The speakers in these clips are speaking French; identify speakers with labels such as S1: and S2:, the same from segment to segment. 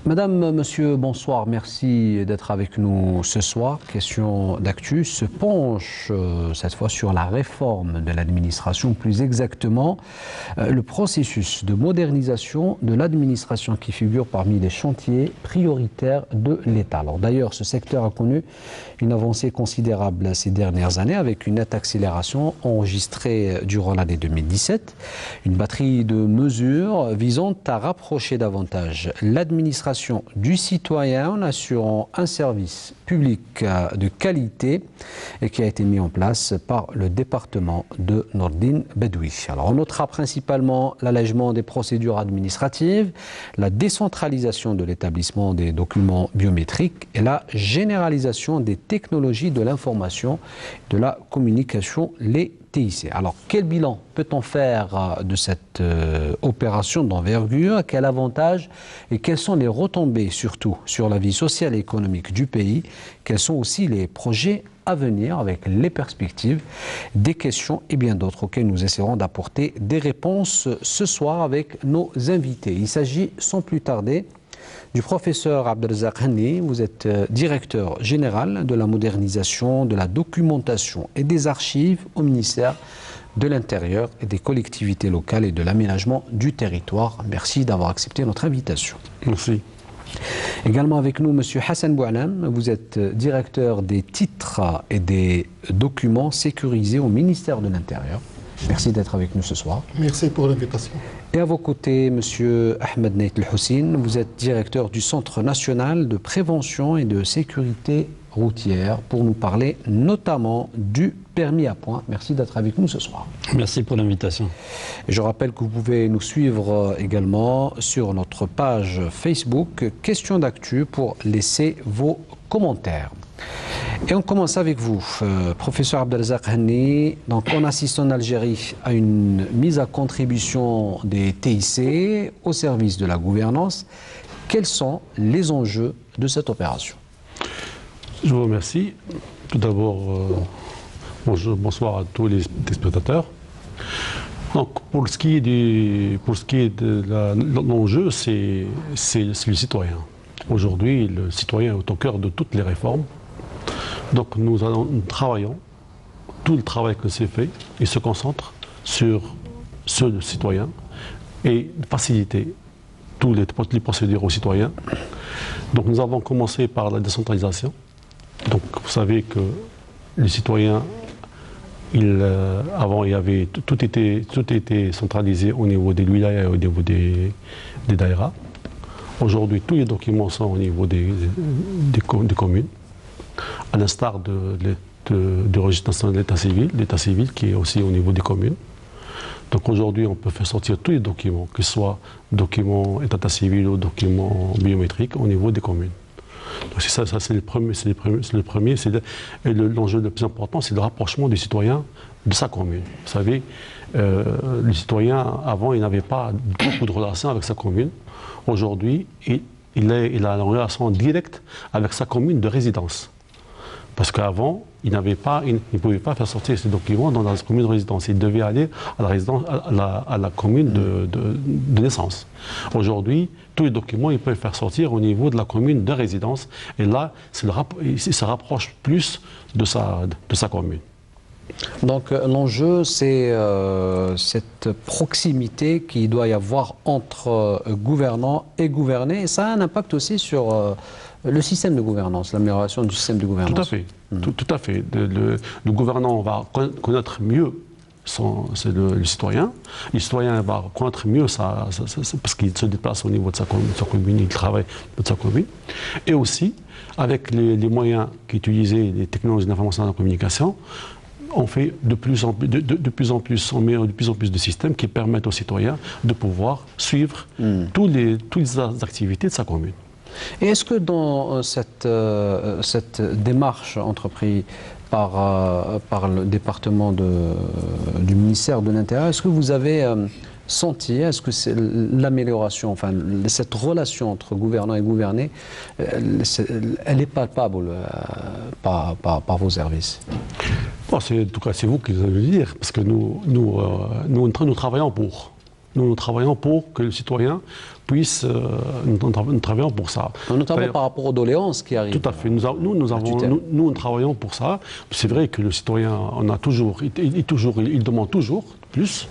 S1: Madame, monsieur, bonsoir. Merci d'être avec nous ce soir. Question d'actu se penche cette fois sur la réforme de l'administration, plus exactement le processus de modernisation de l'administration qui figure parmi les chantiers prioritaires de l'État. Alors d'ailleurs, ce secteur a connu une avancée considérable ces dernières années avec une nette accélération enregistrée durant l'année 2017. Une batterie de mesures visant à rapprocher davantage l'administration du citoyen en assurant un service public de qualité et qui a été mis en place par le département de Nordine Bedoui. Alors on notera principalement l'allègement des procédures administratives, la décentralisation de l'établissement des documents biométriques et la généralisation des technologies de l'information et de la communication, les TIC. Alors, quel bilan peut-on faire de cette opération d'envergure? Quel avantage et quelles sont les retombées, surtout, sur la vie sociale et économique du pays? Quels sont aussi les projets à venir avec les perspectives, des questions et bien d'autres auxquelles nous essaierons d'apporter des réponses ce soir avec nos invités. Il s'agit sans plus tarder du professeur Abdelrazak Hani. Vous êtes directeur général de la modernisation, de la documentation et des archives au ministère de l'Intérieur et des collectivités locales et de l'aménagement du territoire. Merci d'avoir accepté notre invitation.
S2: Merci.
S1: Également avec nous, monsieur Hassan Boualam. Vous êtes directeur des titres et des documents sécurisés au ministère de l'Intérieur. Merci d'être avec nous ce soir.
S2: Merci pour l'invitation.
S1: Et à vos côtés, M. Ahmed Neit El-Houssine, vous êtes directeur du Centre national de prévention et de sécurité routière pour nous parler notamment du permis à points. Merci d'être avec nous ce soir.
S3: Merci pour l'invitation.
S1: Et je rappelle que vous pouvez nous suivre également sur notre page Facebook Questions d'actu pour laisser vos commentaires. Et on commence avec vous, professeur Abdelrazak Hani. Donc, on assiste en Algérie à une mise à contribution des TIC au service de la gouvernance. Quels sont les enjeux de cette opération?
S2: Je vous remercie. Tout d'abord, bonsoir à tous les spectateurs. Donc, pour ce qui est de l'enjeu, c'est le citoyen. Aujourd'hui, le citoyen est au cœur de toutes les réformes. Donc nous travaillons, tout le travail que c'est fait, il se concentre sur ce citoyen et faciliter toutes les procédures aux citoyens. Donc nous avons commencé par la décentralisation. Donc vous savez que les citoyens, avant il y avait tout était centralisé au niveau des wilayas et au niveau des daïras. Aujourd'hui, tous les documents sont au niveau des communes, à l'instar du registre national de l'état civil qui est aussi au niveau des communes. Donc aujourd'hui, on peut faire sortir tous les documents, que ce soit documents état civil ou documents biométriques, au niveau des communes. Donc ça c'est le premier. Et l'enjeu le plus important, c'est le rapprochement du citoyen de sa commune. Vous savez, le citoyen, avant, il n'avait pas beaucoup de relations avec sa commune. Aujourd'hui, il a une relation directe avec sa commune de résidence. Parce qu'avant, il ne pouvait pas faire sortir ces documents dans la commune de résidence. Il devait aller à la commune de naissance. Aujourd'hui, tous les documents, il peut les faire sortir au niveau de la commune de résidence. Et là, il se rapproche plus de sa commune.
S1: Donc l'enjeu, c'est cette proximité qu'il doit y avoir entre gouvernants et gouvernés. Et ça a un impact aussi sur le système de gouvernance, l'amélioration du système de gouvernance.
S2: Tout à fait. Tout à fait. Le gouvernant va connaître mieux le citoyen. Le citoyen va connaître mieux parce qu'il se déplace au niveau de sa commune, il travaille de sa commune. Et aussi, avec les moyens qu'utilisaient les technologies d'information et de la communication, on fait de plus en plus de systèmes qui permettent aux citoyens de pouvoir suivre toutes les activités de sa commune.
S1: Et est-ce que dans cette démarche entreprise par le département du ministère de l'Intérieur, est-ce que vous avez senti, est-ce que c'est l'amélioration, enfin cette relation entre gouvernants et gouvernés, elle est palpable par vos services?
S2: Bon, en tout cas, c'est vous qui allez le dire, parce que nous travaillons pour. nous travaillons pour que le citoyen puisse, nous travaillons pour ça.
S1: Notamment par rapport aux doléances qui arrivent.
S2: Tout à fait. Nous travaillons pour ça. C'est vrai que le citoyen, il demande toujours plus.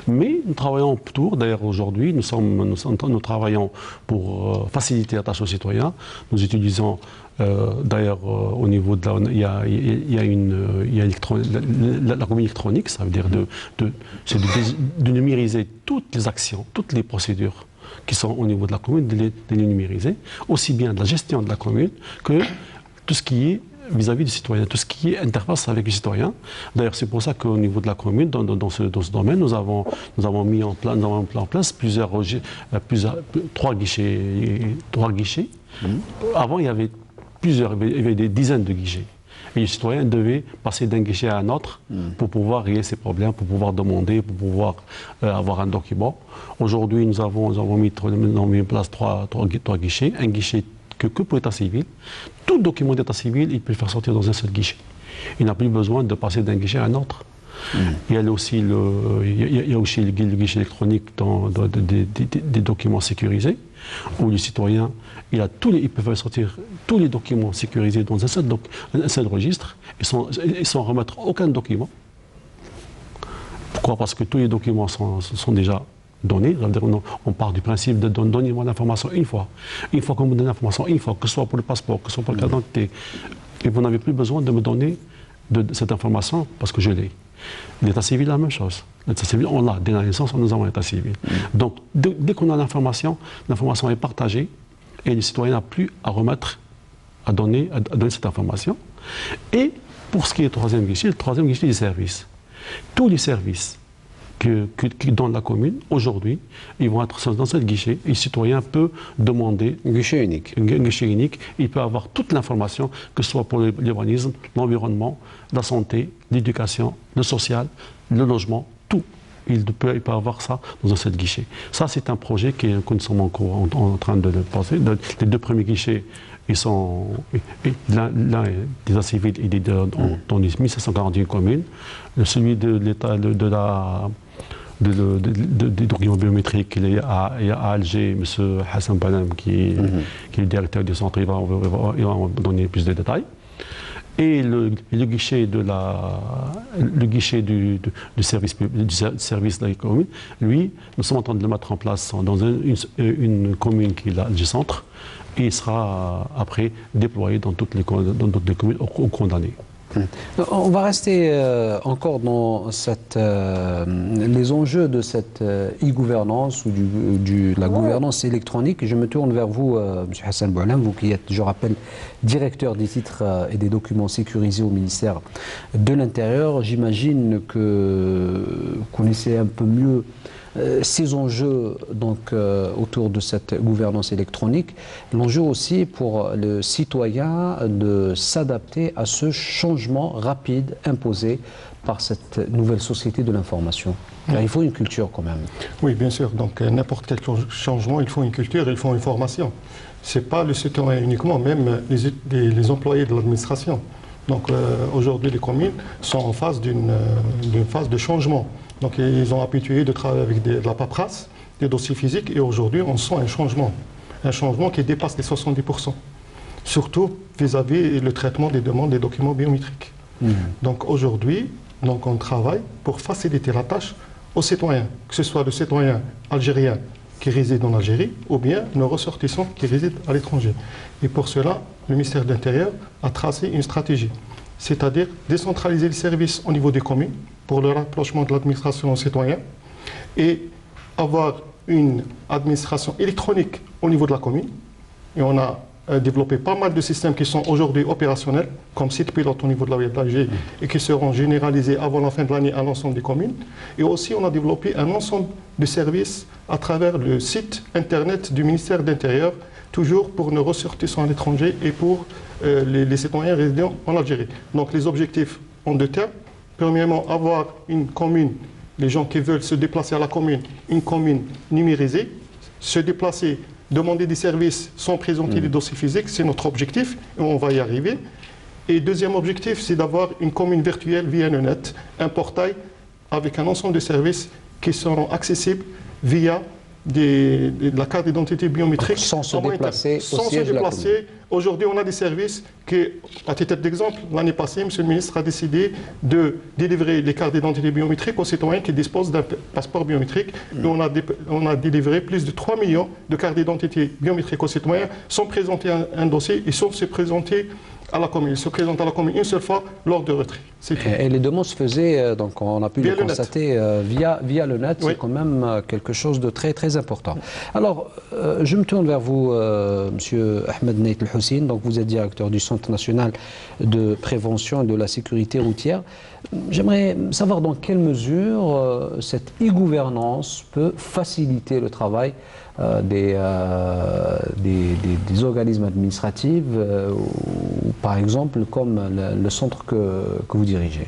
S2: Mais nous travaillons pour, d'ailleurs aujourd'hui, nous travaillons pour faciliter la tâche aux citoyens. Nous utilisons, d'ailleurs, au niveau de la... Il y a la commune électronique, ça veut dire de numériser toutes les actions, toutes les procédures qui sont au niveau de la commune, de les numériser, aussi bien de la gestion de la commune que tout ce qui est vis-à-vis du citoyen, tout ce qui est interface avec le citoyen. D'ailleurs, c'est pour ça qu'au niveau de la commune, dans ce domaine, nous avons mis en place trois guichets. Avant, il y avait des dizaines de guichets. Et le citoyen devait passer d'un guichet à un autre pour pouvoir régler ses problèmes, pour pouvoir demander, pour pouvoir avoir un document. Aujourd'hui, nous avons mis en place trois guichets. Un guichet que pour l'état civil. Tout document d'état civil, il peut le faire sortir dans un seul guichet. Il n'a plus besoin de passer d'un guichet à un autre. Il y a aussi le guichet électronique des documents sécurisés, où le citoyen, il peut faire sortir tous les documents sécurisés dans un seul registre, et sans remettre aucun document. Pourquoi? Parce que tous les documents sont déjà donnés. On part du principe de donnez-moi l'information une fois. Une fois qu'on me donne l'information, que ce soit pour le passeport, que ce soit pour la carte d'identité, et vous n'avez plus besoin de me donner cette information parce que je l'ai. L'état civil, la même chose. L'état civil, on l'a. Dès la naissance, nous avons l'état civil. Donc, dès qu'on a l'information est partagée et le citoyen n'a plus à donner cette information. Et pour ce qui est du troisième guichet, le troisième guichet des services. Tous les services dans la commune, aujourd'hui, ils vont être dans ce guichet et le citoyen peut demander...
S1: Un guichet unique.
S2: Un guichet unique. Il peut avoir toute l'information, que ce soit pour l'urbanisme, l'environnement, la santé, l'éducation, le social, le logement, tout. Il peut avoir ça dans un seul guichet. Ça, c'est un projet que nous sommes en train de penser. Les deux premiers guichets, ils sont... L'un des civils, il est dans les 1541 communes. Celui de l'État, des documents biométriques, il y a à Alger, M. Hassan Balam, qui est le directeur du centre, il va donner plus de détails. Et le guichet du service de la commune, lui, nous sommes en train de le mettre en place dans une commune qui est l'Alger Centre, et il sera après déployé dans toutes les communes aux condamnés.
S1: On va rester encore dans les enjeux de cette e-gouvernance ou de la gouvernance électronique. Je me tourne vers vous, M. Hassan Boualam, vous qui êtes, je rappelle, directeur des titres et des documents sécurisés au ministère de l'Intérieur. J'imagine que vous connaissez un peu mieux ces enjeux donc, autour de cette gouvernance électronique, l'enjeu aussi pour le citoyen de s'adapter à ce changement rapide imposé par cette nouvelle société de l'information. Il faut une culture quand même.
S3: Oui, bien sûr. Donc n'importe quel changement, il faut une culture, il faut une formation. Ce n'est pas le citoyen uniquement, même les employés de l'administration. Donc aujourd'hui, les communes sont en phase d'une phase de changement. Donc ils ont habitué de travailler avec de la paperasse, des dossiers physiques, et aujourd'hui on sent un changement qui dépasse les 70%, surtout vis-à-vis le traitement des demandes des documents biométriques. Donc aujourd'hui, on travaille pour faciliter la tâche aux citoyens, que ce soit le citoyen algérien qui réside en Algérie ou bien nos ressortissants qui résident à l'étranger. Et pour cela, le ministère de l'Intérieur a tracé une stratégie, c'est-à-dire décentraliser les services au niveau des communes pour le rapprochement de l'administration aux citoyens et avoir une administration électronique au niveau de la commune. Et on a développé pas mal de systèmes qui sont aujourd'hui opérationnels, comme site pilote au niveau de la d'Alger et qui seront généralisés avant la fin de l'année à l'ensemble des communes. Et aussi, on a développé un ensemble de services à travers le site internet du ministère de l'Intérieur, toujours pour nos ressortissants à l'étranger et pour les citoyens résidant en Algérie. Donc les objectifs en deux termes. Premièrement, avoir une commune, les gens qui veulent se déplacer à la commune, une commune numérisée, se déplacer, demander des services sans présenter des dossiers physiques, c'est notre objectif et on va y arriver. Et deuxième objectif, c'est d'avoir une commune virtuelle via le net, un portail avec un ensemble de services qui seront accessibles via de la carte d'identité biométrique.
S1: Sans se déplacer
S3: sans se déplacer. Aujourd'hui, on a des services qui, à titre d'exemple, l'année passée, M. le ministre a décidé de délivrer les cartes d'identité biométriques aux citoyens qui disposent d'un passeport biométrique. Et on a délivré plus de 3 millions de cartes d'identité biométriques aux citoyens sans présenter un dossier et sans se présenter à la commune. Ils se présentent à la commune une seule fois lors de retrait.
S1: Et les demandes se faisaient, donc on a pu le constater, via le net. Oui. C'est quand même quelque chose de très très important. Alors, je me tourne vers vous, Monsieur Ahmed Neit El-Hussein. Donc, vous êtes directeur du Centre national de prévention et de la sécurité routière. J'aimerais savoir dans quelle mesure cette e-gouvernance peut faciliter le travail des organismes administratifs, ou par exemple comme le centre que vous dirigez.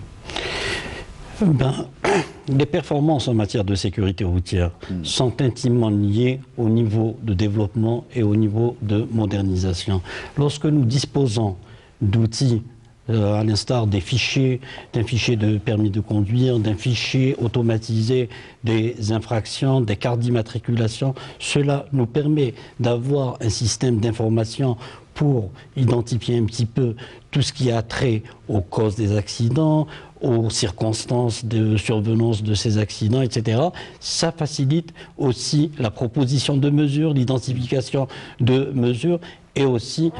S4: Les performances en matière de sécurité routière sont intimement liées au niveau de développement et au niveau de modernisation. Lorsque nous disposons d'outils à l'instar d'un fichier de permis de conduire, d'un fichier automatisé des infractions, des cartes d'immatriculation, cela nous permet d'avoir un système d'information pour identifier un petit peu tout ce qui a trait aux causes des accidents, aux circonstances de survenance de ces accidents, etc. Ça facilite aussi la proposition de mesures, l'identification de mesures et aussi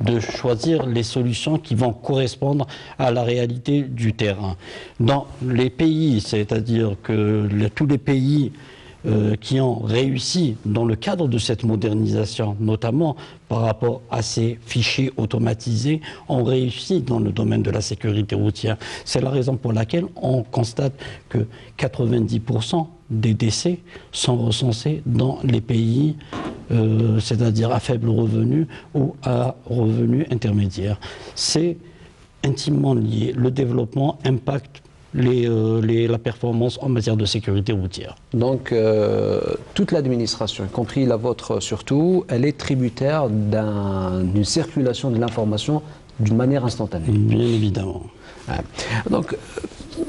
S4: de choisir les solutions qui vont correspondre à la réalité du terrain. Dans les pays, c'est-à-dire que tous les pays qui ont réussi dans le cadre de cette modernisation, notamment par rapport à ces fichiers automatisés, ont réussi dans le domaine de la sécurité routière. C'est la raison pour laquelle on constate que 90% des décès sont recensés dans les pays, c'est-à-dire à faible revenu ou à revenu intermédiaire. C'est intimement lié. Le développement impacte la performance en matière de sécurité routière.
S1: Donc, toute l'administration, y compris la vôtre surtout, elle est tributaire d'une circulation de l'information d'une manière instantanée.
S4: Bien évidemment.
S1: Donc,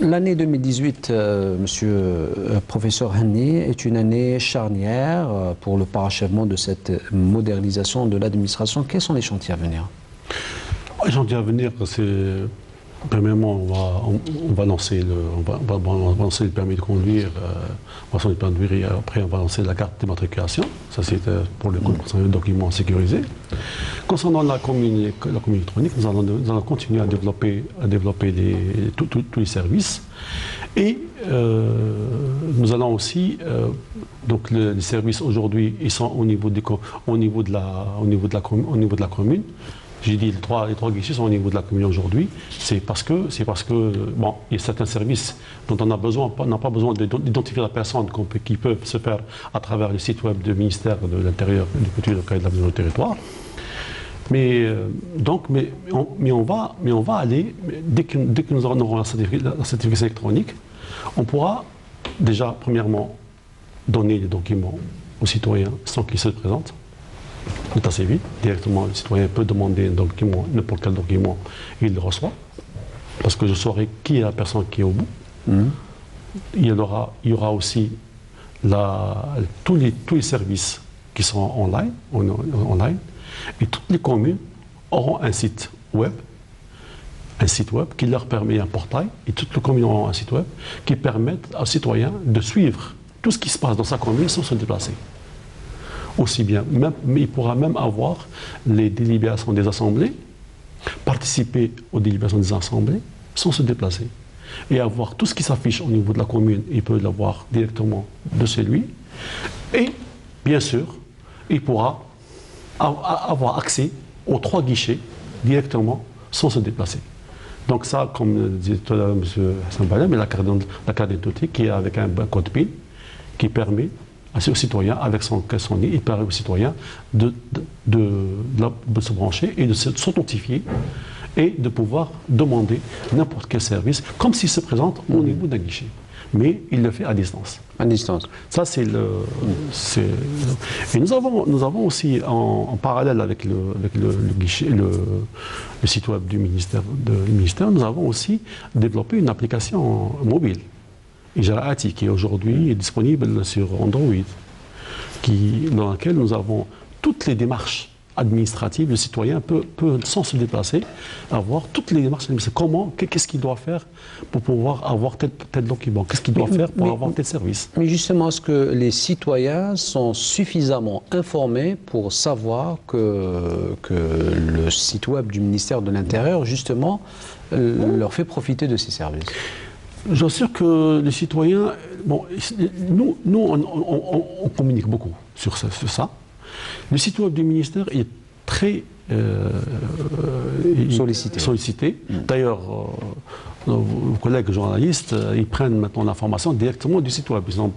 S1: l'année 2018, monsieur professeur Hani, est une année charnière pour le parachèvement de cette modernisation de l'administration. Quels sont les chantiers à venir?
S2: Les chantiers à venir, c'est... Premièrement, on va lancer le permis de conduire, et après on va lancer la carte d'immatriculation. Ça c'est pour le document sécurisé. Concernant la commune électronique, nous allons continuer à développer tous les services. Et nous allons aussi, donc les services aujourd'hui, ils sont au niveau de la commune. J'ai dit les trois guichets sont au niveau de la commune aujourd'hui. C'est parce que bon, il y a certains services dont on n'a pas besoin d'identifier la personne qui peuvent se faire à travers le site web du ministère de l'Intérieur, du Culture et de l'aménagement du territoire. Mais on va aller dès que nous aurons la certification électronique, on pourra déjà premièrement donner les documents aux citoyens sans qu'ils se présentent. C'est assez vite. Directement, le citoyen peut demander un document, n'importe quel document, et il le reçoit. Parce que je saurai qui est la personne qui est au bout. Il y aura aussi tous les services qui seront online. Et toutes les communes auront un site web qui leur permet un portail. Et toutes les communes auront un site web qui permettent aux citoyens de suivre tout ce qui se passe dans sa commune sans se déplacer. Aussi bien, mais il pourra même avoir les délibérations des assemblées, participer aux délibérations des assemblées sans se déplacer. Et avoir tout ce qui s'affiche au niveau de la commune, il peut l'avoir directement de chez lui. Et bien sûr, il pourra avoir accès aux 3 guichets directement sans se déplacer. Donc ça, comme disait tout à l'heure M. Hassan Balem, la carte d'identité qui est avec un code PIN qui permet aux citoyens, avec son nid, il permet aux citoyens de se brancher et de s'authentifier et de pouvoir demander n'importe quel service, comme s'il se présente au niveau d'un guichet. Mais il le fait à distance.
S1: À distance.
S2: Ça, c'est Et nous avons aussi, en parallèle avec le guichet, le site web du ministère, nous avons aussi développé une application mobile. Ijraati, qui aujourd'hui est disponible sur Android, dans laquelle nous avons toutes les démarches administratives. Le citoyen peut sans se déplacer, avoir toutes les démarches. Comment, qu'est-ce qu'il doit faire pour pouvoir avoir tel document? Qu'est-ce qu'il doit faire pour avoir tel service?
S1: Mais justement, est-ce que les citoyens sont suffisamment informés pour savoir que le site web du ministère de l'Intérieur, justement, leur fait profiter de ces services?
S2: J'en suis sûr que les citoyens, bon, nous on communique beaucoup sur ça. Le site web du ministère est très sollicité. D'ailleurs, vos collègues journalistes, ils prennent maintenant l'information directement du site web. Ils n'ont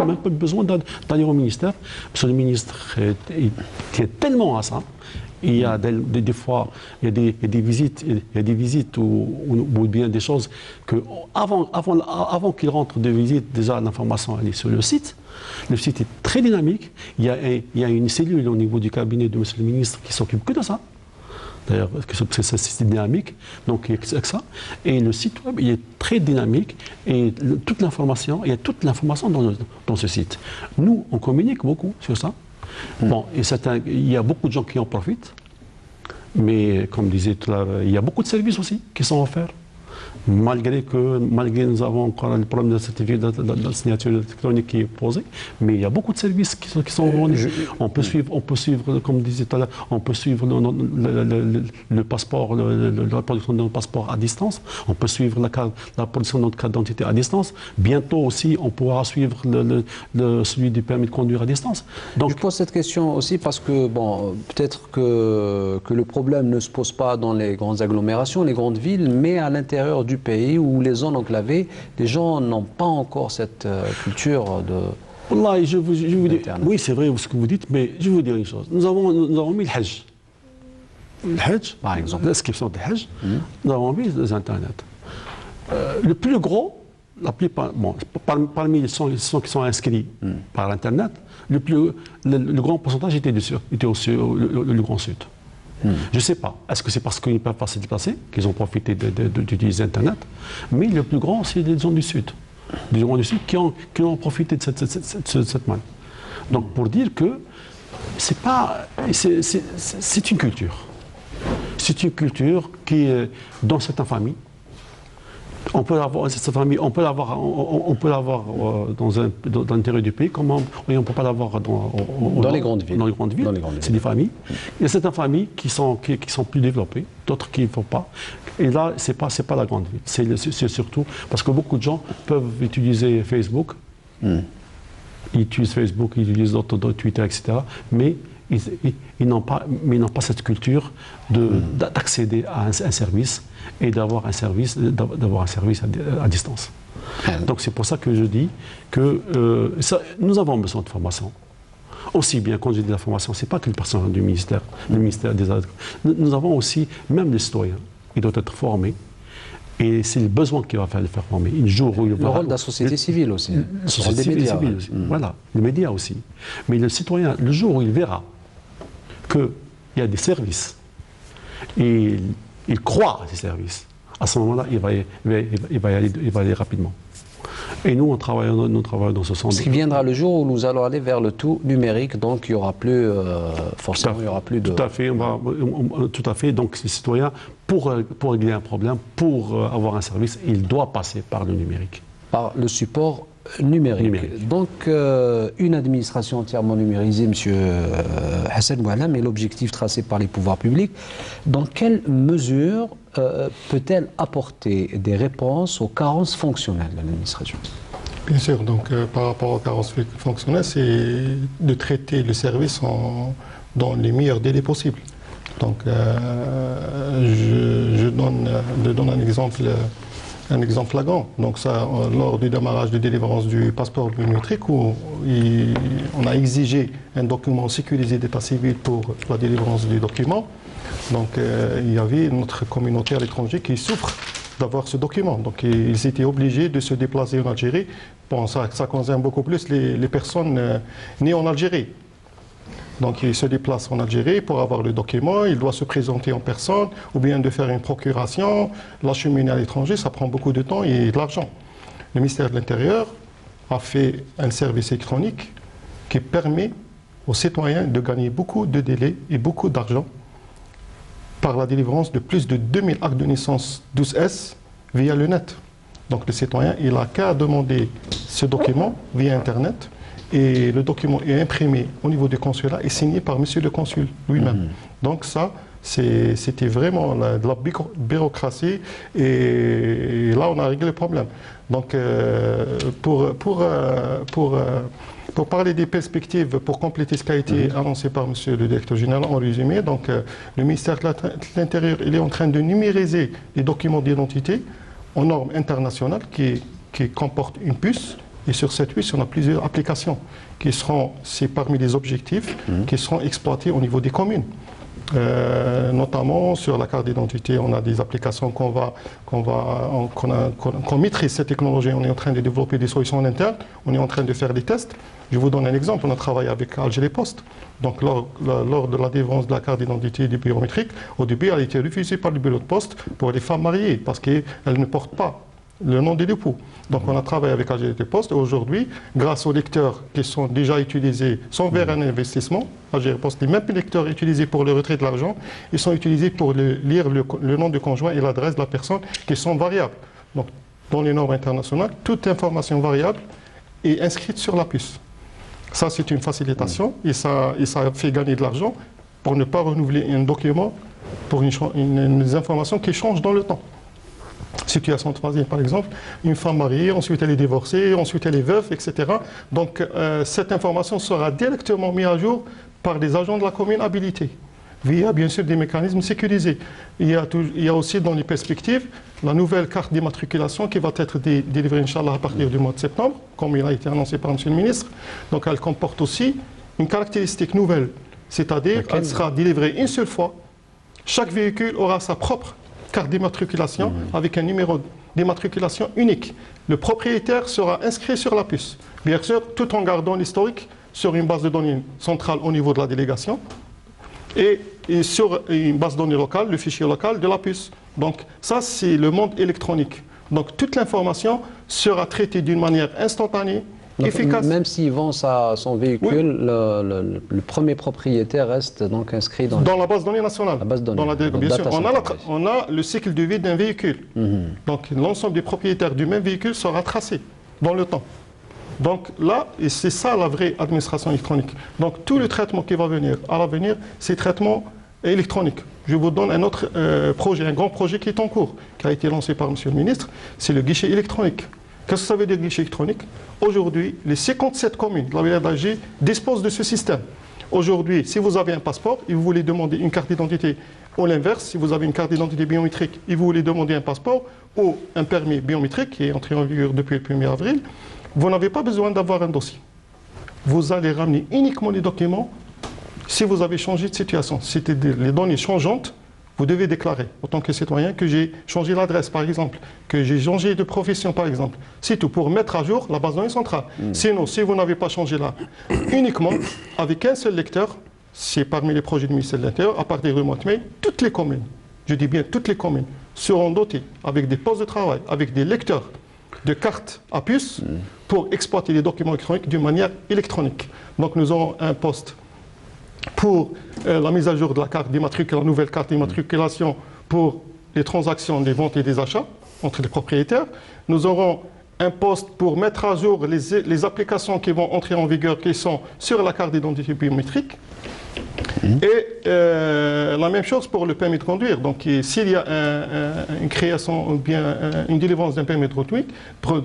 S2: même pas besoin d'aller au ministère, parce que le ministre tient tellement à ça. Il y a des fois, il y a des visites ou bien des choses que avant qu'il rentre de visite, déjà l'information elle est sur le site. Le site est très dynamique. Il y a une cellule au niveau du cabinet de M. le ministre qui s'occupe que de ça. D'ailleurs, c'est dynamique, donc il y a que ça. Et le site web, il est très dynamique et toute l'information, il y a toute l'information dans ce site. Nous, on communique beaucoup sur ça. Bon, et il y a beaucoup de gens qui en profitent, mais comme disait tout à l'heure, il y a beaucoup de services aussi qui sont offerts. Malgré nous avons encore le problème de la certificat de la signature électronique qui est posé, mais il y a beaucoup de services qui sont vendus. On peut suivre, comme disait tout à l'heure, on peut suivre le passeport, la production de notre passeport à distance. On peut suivre la production de notre carte d'identité à distance. Bientôt aussi, on pourra suivre celui du permis de conduire à distance.
S1: Donc, je pose cette question aussi parce que, bon, peut-être que le problème ne se pose pas dans les grandes agglomérations, les grandes villes, mais à l'intérieur du pays où les zones enclavées, les gens n'ont pas encore cette culture de...
S2: Wallah, je vous dis, oui, c'est vrai ce que vous dites, mais je vais vous dire une chose. Nous avons mis le Hajj. Le Hajj,
S1: par exemple.
S2: L'inscription du Hajj, nous avons mis les Internet. Le plus gros, la plupart, bon, parmi les gens qui sont inscrits par Internet, le grand pourcentage était le Grand Sud. Je ne sais pas. Est-ce que c'est parce qu'ils ne peuvent pas se déplacer qu'ils ont profité d'utiliser Internet? Mais le plus grand, c'est les gens du Sud. Les gens du Sud qui ont profité de cette manne. Donc, pour dire que c'est une culture. C'est une culture qui est dans certaines familles. On peut l'avoir cette famille, on peut l'avoir dans l'intérieur du pays, comme on ne peut pas l'avoir dans
S1: les grandes villes.
S2: C'est des familles. Il y a certaines familles qui sont plus développées, d'autres qui ne font pas. Et là, c'est pas la grande ville. C'est surtout parce que beaucoup de gens peuvent utiliser Facebook. Ils utilisent Facebook, ils utilisent d'autres Twitter, etc. Mais ils n'ont pas cette culture d'accéder à un service et d'avoir un service à distance. Donc c'est pour ça que je dis que nous avons besoin de formation. Aussi bien, quand je dis la formation, ce n'est pas que le personnel du ministère, le ministère des Arts. Nous avons aussi, même les citoyens, ils doivent être formés. Et c'est le besoin qui va faire former.
S1: Le rôle de la société civile aussi.
S2: La société civile aussi. Voilà, les médias aussi. Mais le citoyen, le jour où il verra qu'il y a des services et il croit à ces services, à ce moment-là, il va y aller rapidement. Et nous, on travaille dans ce sens.
S1: Ce qui viendra le jour où nous allons aller vers le tout numérique, donc il n'y aura plus, forcément, il n'y aura plus de...
S2: Tout à fait. Donc, les citoyens, pour régler un problème, pour avoir un service, il doit passer par le numérique.
S1: Par le support numérique. Donc, une administration entièrement numérisée, M. Hassan Boualem, est l'objectif tracé par les pouvoirs publics. Dans quelle mesure peut-elle apporter des réponses aux carences fonctionnelles de l'administration?
S3: Bien sûr, donc par rapport aux carences fonctionnelles, c'est de traiter le service dans les meilleurs délais possibles. Donc, je donne un exemple flagrant. Donc ça, lors du démarrage de délivrance du passeport biométrique, où on a exigé un document sécurisé d'état civil pour la délivrance du document. Donc il y avait notre communauté à l'étranger qui souffre d'avoir ce document. Donc ils étaient obligés de se déplacer en Algérie. Bon, ça concerne beaucoup plus les personnes nées en Algérie. Donc il se déplace en Algérie pour avoir le document, il doit se présenter en personne, ou bien de faire une procuration, l'acheminer à l'étranger, ça prend beaucoup de temps et de l'argent. le ministère de l'Intérieur a fait un service électronique qui permet aux citoyens de gagner beaucoup de délais et beaucoup d'argent par la délivrance de plus de 2000 actes de naissance 12S via le net. Donc le citoyen, il n'a qu'à demander ce document via Internet et le document est imprimé au niveau du consulat et signé par monsieur le consul lui-même. Donc ça, c'était vraiment de la bureaucratie et là on a réglé le problème. Donc pour parler des perspectives, pour compléter ce qui a été annoncé par monsieur le directeur général en résumé, donc le ministère de l'Intérieur il est en train de numériser les documents d'identité aux normes internationales qui comportent une puce. Et sur cette puce, on a plusieurs applications qui seront, c'est parmi les objectifs, qui seront exploités au niveau des communes. Notamment sur la carte d'identité, on a des applications qu'on maîtrise cette technologie. On est en train de développer des solutions en interne, on est en train de faire des tests. Je vous donne un exemple, on a travaillé avec Alger Post. Donc lors de la délivrance de la carte d'identité du biométrique, au début elle a été refusée par le bureau de poste pour les femmes mariées parce qu'elles ne portent pas le nom de l'époux. Donc on a travaillé avec Alger Post et aujourd'hui, grâce aux lecteurs qui sont déjà utilisés, sont vers un investissement, Alger Post, les mêmes lecteurs utilisés pour le retrait de l'argent, ils sont utilisés pour lire le nom du conjoint et l'adresse de la personne qui sont variables. Donc dans les normes internationales, toute information variable est inscrite sur la puce. Ça c'est une facilitation et ça fait gagner de l'argent pour ne pas renouveler un document pour une information qui change dans le temps. Situation troisième, par exemple, une femme mariée, ensuite elle est divorcée, ensuite elle est veuve, etc. Donc cette information sera directement mise à jour par des agents de la commune habilités, via bien sûr des mécanismes sécurisés. Il y a aussi dans les perspectives la nouvelle carte d'immatriculation qui va être délivrée, Inch'Allah, à partir du mois de septembre, comme il a été annoncé par M. le ministre. Donc elle comporte aussi une caractéristique nouvelle, c'est-à-dire qu'elle sera délivrée une seule fois. Chaque véhicule aura sa propre carte d'immatriculation avec un numéro d'immatriculation unique. Le propriétaire sera inscrit sur la puce, bien sûr, tout en gardant l'historique sur une base de données centrale au niveau de la délégation et sur une base de données locale, le fichier local de la puce. Donc ça, c'est le monde électronique. Donc toute l'information sera traitée d'une manière instantanée,
S1: donc,
S3: efficace.
S1: Même s'il vend son véhicule, le premier propriétaire reste donc inscrit dans
S3: la base de données nationale.
S1: La base de données.
S3: Bien sûr, on a le cycle de vie d'un véhicule. Donc l'ensemble des propriétaires du même véhicule sera tracé dans le temps. Donc là, et c'est ça la vraie administration électronique. Donc tout le traitement qui va venir à l'avenir, c'est traitement électronique. Je vous donne un autre projet, un grand projet qui est en cours, qui a été lancé par M. le ministre, c'est le guichet électronique. Qu'est-ce que ça veut dire guichet électronique? Aujourd'hui, les 57 communes de la wilaya d'Alger disposent de ce système. Aujourd'hui, si vous avez un passeport et vous voulez demander une carte d'identité, ou l'inverse, si vous avez une carte d'identité biométrique et vous voulez demander un passeport ou un permis biométrique qui est entré en vigueur depuis le 1er avril, vous n'avez pas besoin d'avoir un dossier. Vous allez ramener uniquement les documents si vous avez changé de situation. C'est-à-dire les données changeantes, vous devez déclarer, en tant que citoyen, que j'ai changé l'adresse, par exemple, que j'ai changé de profession, par exemple. C'est tout, pour mettre à jour la base de données centrale. Sinon, si vous n'avez pas changé là, uniquement, avec un seul lecteur, c'est parmi les projets du ministère de l'Intérieur, à partir du mois de mai, toutes les communes, je dis bien toutes les communes, seront dotées avec des postes de travail, avec des lecteurs de cartes à puce, pour exploiter les documents électroniques d'une manière électronique. Donc nous aurons un poste pour la mise à jour de la carte d'immatriculation, la nouvelle carte d'immatriculation pour les transactions des ventes et des achats entre les propriétaires. Nous aurons un poste pour mettre à jour les applications qui vont entrer en vigueur, qui sont sur la carte d'identité biométrique. Et la même chose pour le permis de conduire. Donc s'il y a une création ou bien une délivrance d'un permis de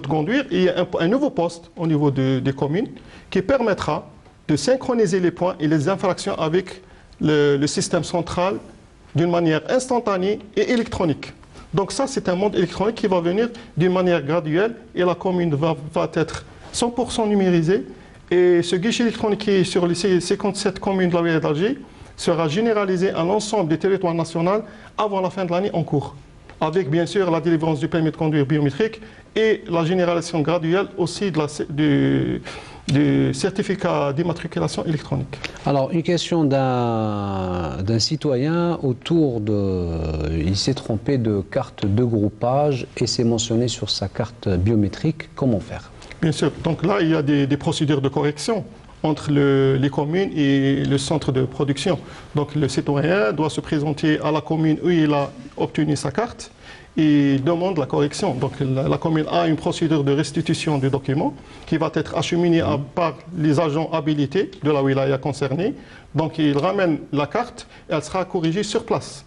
S3: conduire, il y a un nouveau poste au niveau des communes qui permettra de synchroniser les points et les infractions avec le système central d'une manière instantanée et électronique. Donc ça, c'est un monde électronique qui va venir d'une manière graduelle et la commune va être 100% numérisée. Et ce guichet électronique qui est sur les 57 communes de la wilaya d'Alger sera généralisé à l'ensemble des territoires nationaux avant la fin de l'année en cours. Avec bien sûr la délivrance du permis de conduire biométrique et la généralisation graduelle aussi du certificat d'immatriculation électronique.
S1: Alors, une question d'un citoyen autour de... Il s'est trompé de carte de groupage et c'est mentionné sur sa carte biométrique. Comment faire?
S3: Bien sûr. Donc là, il y a des procédures de correction entre les communes et le centre de production. Donc le citoyen doit se présenter à la commune où il a obtenu sa carte et demande la correction. Donc la commune a une procédure de restitution du document qui va être acheminée par les agents habilités de la wilaya concernée. Donc il ramène la carte et elle sera corrigée sur place.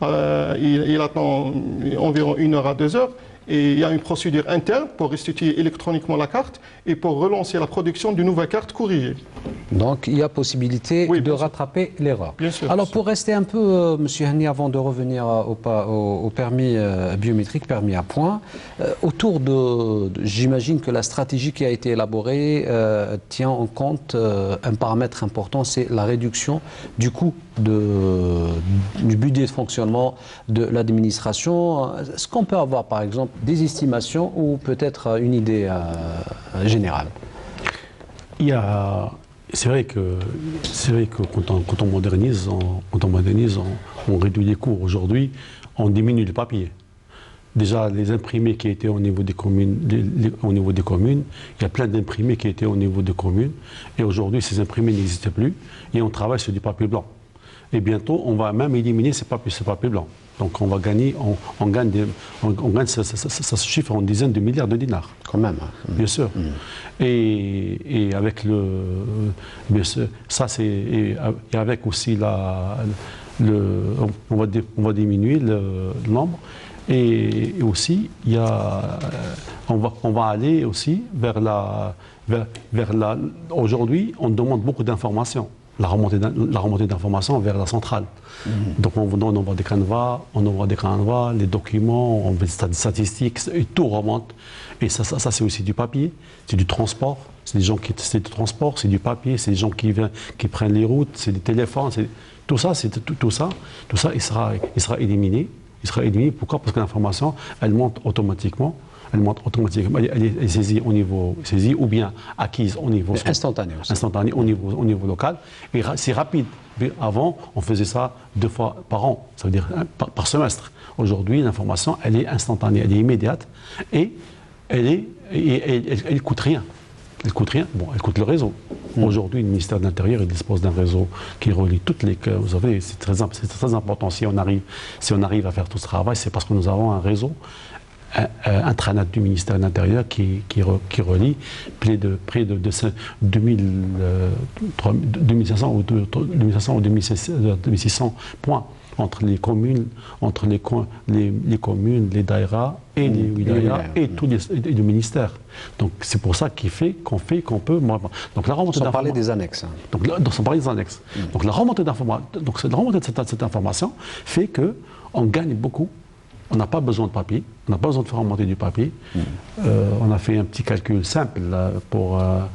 S3: Il attend environ 1 heure à 2 heures. Et il y a une procédure interne pour restituer électroniquement la carte et pour relancer la production d'une nouvelle carte corrigée.
S1: Donc il y a possibilité de rattraper l'erreur.
S3: Bien sûr.
S1: Alors pour rester un peu, Monsieur Hani, avant de revenir au permis biométrique, permis à points, autour j'imagine que la stratégie qui a été élaborée tient en compte un paramètre important, c'est la réduction du coût du budget de fonctionnement de l'administration. Est-ce qu'on peut avoir par exemple des estimations ou peut-être une idée générale?
S2: C'est vrai que quand on modernise, on réduit les coûts. Aujourd'hui, on diminue le papier. Déjà, les imprimés qui étaient au niveau des communes, il y a plein d'imprimés qui étaient au niveau des communes. Et aujourd'hui, ces imprimés n'existent plus et on travaille sur du papier blanc. Et bientôt, on va même éliminer ce papier blanc. Donc on va gagner, on gagne, ça se chiffre en dizaines de milliards de dinars.
S1: Quand même.
S2: Bien sûr. Et avec bien sûr, ça c'est, et avec aussi on va diminuer le nombre. Et aussi, on va aller aussi vers aujourd'hui, on demande beaucoup d'informations. La remontée d'informations vers la centrale. Donc on envoie des canevas, les documents, on fait des statistiques, et tout remonte. Et ça c'est aussi du papier, c'est du transport, c'est du transport, c'est du papier, c'est des gens qui prennent les routes, c'est des téléphones, tout ça, il sera éliminé. Il sera éliminé. Pourquoi? Parce que l'information, elle monte automatiquement. Elle est saisie au niveau ou bien acquise au niveau
S1: instantané
S2: au niveau local. Et c'est rapide. Mais avant, on faisait ça 2 fois par an, ça veut dire par semestre. Aujourd'hui, l'information, elle est instantanée, elle est immédiate et elle coûte rien. Elle coûte rien. Bon, elle coûte le réseau. Aujourd'hui, le ministère de l'Intérieur dispose d'un réseau qui relie toutes les. Vous savez, c'est très important. Si on arrive à faire tout ce travail, c'est parce que nous avons un réseau intranet du ministère de l'Intérieur qui relie près de 2500 ou 2600 points entre les communes, les daïras et les wilayas et tous les ministères. Donc c'est pour ça qu'on peut. Donc la remontée
S1: sans parler des annexes.
S2: Sans parler des annexes. Donc la remontée de cette information fait que on gagne beaucoup. On n'a pas besoin de papier, on n'a pas besoin de faire remonter du papier. On a fait un petit calcul simple pour un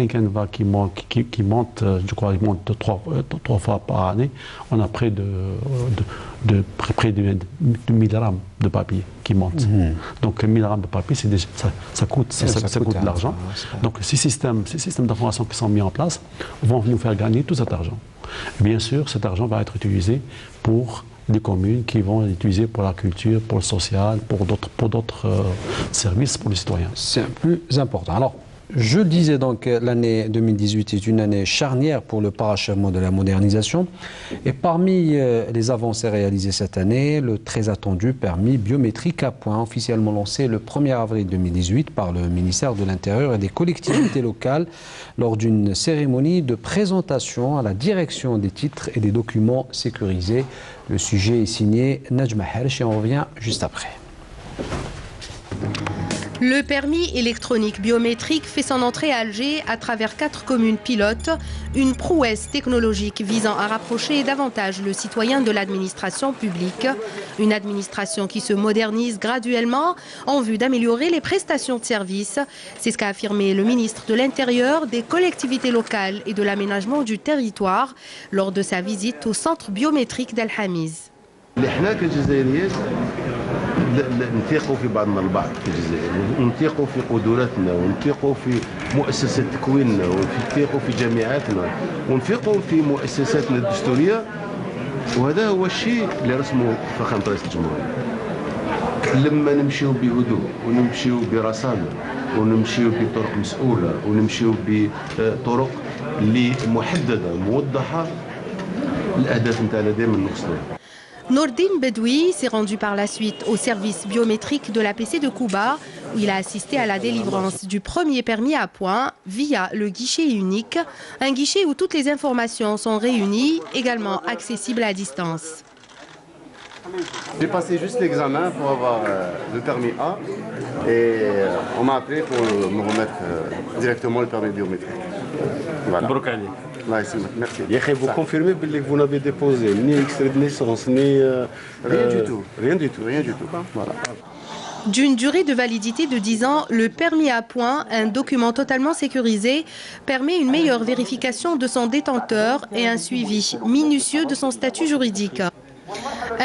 S2: canevas qui monte, je crois, il monte 3 fois par année. On a près de 1000 rames de papier qui montent. Donc 1000 rames de papier, ça coûte de l'argent. Donc ces systèmes d'information qui sont mis en place vont nous faire gagner tout cet argent. Bien sûr, cet argent va être utilisé pour des communes qui vont l'utiliser pour la culture, pour le social, pour d'autres services pour les citoyens.
S1: C'est plus important. Alors, je disais donc que l'année 2018 est une année charnière pour le parachèvement de la modernisation. Et parmi les avancées réalisées cette année, le très attendu permis biométrique à points, officiellement lancé le 1er avril 2018 par le ministère de l'Intérieur et des collectivités locales lors d'une cérémonie de présentation à la direction des titres et des documents sécurisés. Le sujet est signé Najma Hersh et on revient juste après.
S5: Le permis électronique biométrique fait son entrée à Alger à travers 4 communes pilotes, une prouesse technologique visant à rapprocher davantage le citoyen de l'administration publique. Une administration qui se modernise graduellement en vue d'améliorer les prestations de services. C'est ce qu'a affirmé le ministre de l'Intérieur, des collectivités locales et de l'aménagement du territoire lors de sa visite au centre biométrique d'Al Hamiz.
S6: نثيقوا في بعضنا البعض في الجزائر، ونثيقوا في قدراتنا، ونثيقوا في مؤسسات تكويننا، ونثيقوا في جامعاتنا، ونثيقوا في مؤسساتنا الدستوريه. وهذا هو الشيء اللي رسمه فخامه رئيس الجمهوريه. لما نمشيو بهدوء ونمشيو برصانه ونمشيو بطرق مسؤوله ونمشيو بطرق اللي محدده موضحه، الاهداف نتاعنا دائما نوصلوا.
S5: Nourdine Bedoui s'est rendu par la suite au service biométrique de l'APC de Cuba, où il a assisté à la délivrance du premier permis à points via le guichet unique, un guichet où toutes les informations sont réunies, également accessibles à distance.
S7: J'ai passé juste l'examen pour avoir le permis A et on m'a appelé pour me remettre directement le permis biométrique. Voilà.
S6: Merci. Vous confirmez que vous n'avez déposé ni extrait de naissance, ni...
S7: Rien du tout.
S6: Rien du tout.
S7: Rien du tout.
S6: Voilà.
S5: D'une durée de validité de 10 ans, le permis à points, un document totalement sécurisé, permet une meilleure vérification de son détenteur et un suivi minutieux de son statut juridique.